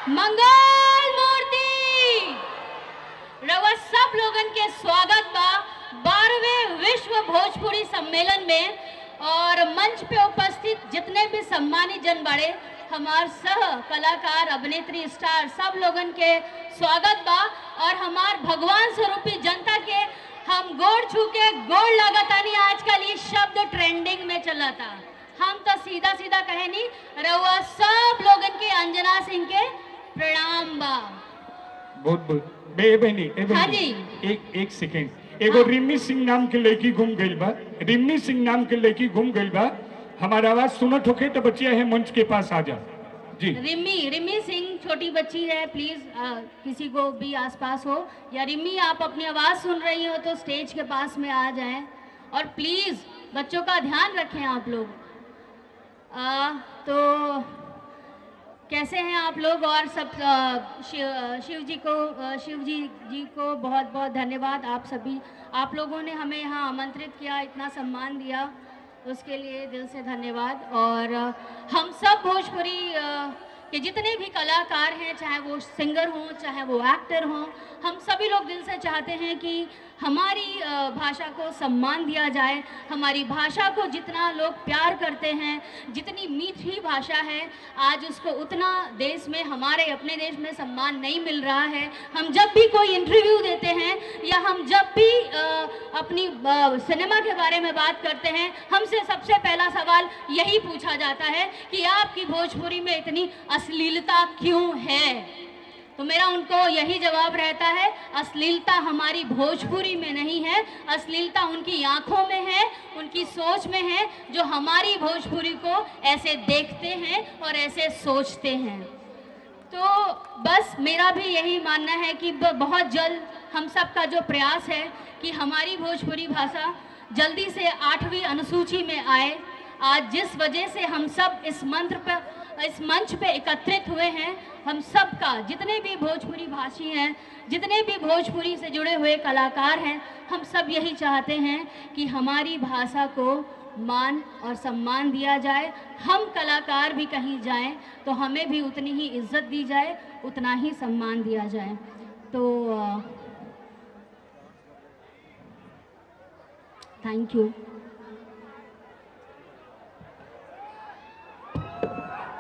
मंगल मूर्ति रवा सब लोगन के स्वागत बा 12वें विश्व भोजपुरी सम्मेलन में। और मंच पे उपस्थित जितने भी सम्मानित जन बड़े हमार सह कलाकार अभिनेत्री स्टार सब लोगन के स्वागत बा। और हमार भगवान स्वरूपी जनता के हम गोड़ छू के गोड़ लगातानी। आजकल ये शब्द ट्रेंडिंग में चला था, हम तो सीधा सीधा कहे नहीं, रउआ सब लोगन के अंजना सिंह के प्रणाम बा। बहुत बहुत बहनी हाँ जी। एक सेकेंड। एगो रिमी सिंह नाम के लड़की घूम गई बा, रिमी सिंह नाम के लड़की घूम गई बा। हमारा आवाज सुनत होके तो बच्चिया है मंच के पास आ जा जी। रिमी सिंह छोटी बच्ची है, प्लीज किसी को भी आसपास हो या रिमी आप अपनी आवाज सुन रही हो तो स्टेज के पास में आ जाएं। और प्लीज बच्चों का ध्यान रखें आप लोग। तो कैसे हैं आप लोग? और सब शिव जी को बहुत बहुत धन्यवाद। आप सभी आप लोगों ने हमें यहाँ आमंत्रित किया, इतना सम्मान दिया, उसके लिए दिल से धन्यवाद। और हम सब भोजपुरी के जितने भी कलाकार हैं, चाहे वो सिंगर हों चाहे वो एक्टर हों, हम सभी लोग दिल से चाहते हैं कि हमारी भाषा को सम्मान दिया जाए। हमारी भाषा को जितना लोग प्यार करते हैं, जितनी मीठी भाषा है, आज उसको उतना देश में, हमारे अपने देश में सम्मान नहीं मिल रहा है। हम जब भी कोई इंटरव्यू देते हैं या हम जब भी अपनी सिनेमा के बारे में बात करते हैं, हमसे सबसे पहला सवाल यही पूछा जाता है कि आपकी भोजपुरी में इतनी अश्लीलता क्यों है? तो मेरा उनको यही जवाब रहता है, अश्लीलता हमारी भोजपुरी में नहीं है, अश्लीलता उनकी आंखों में है, उनकी सोच में है, जो हमारी भोजपुरी को ऐसे देखते हैं और ऐसे सोचते हैं। तो बस मेरा भी यही मानना है कि बहुत जल्द हम सब का जो प्रयास है कि हमारी भोजपुरी भाषा जल्दी से 8वीं अनुसूची में आए। आज जिस वजह से हम सब इस मंच पे एकत्रित हुए हैं, हम सब का, जितने भी भोजपुरी भाषी हैं, जितने भी भोजपुरी से जुड़े हुए कलाकार हैं, हम सब यही चाहते हैं कि हमारी भाषा को मान और सम्मान दिया जाए। हम कलाकार भी कहीं जाएं तो हमें भी उतनी ही इज्जत दी जाए, उतना ही सम्मान दिया जाए। तो थैंक यू।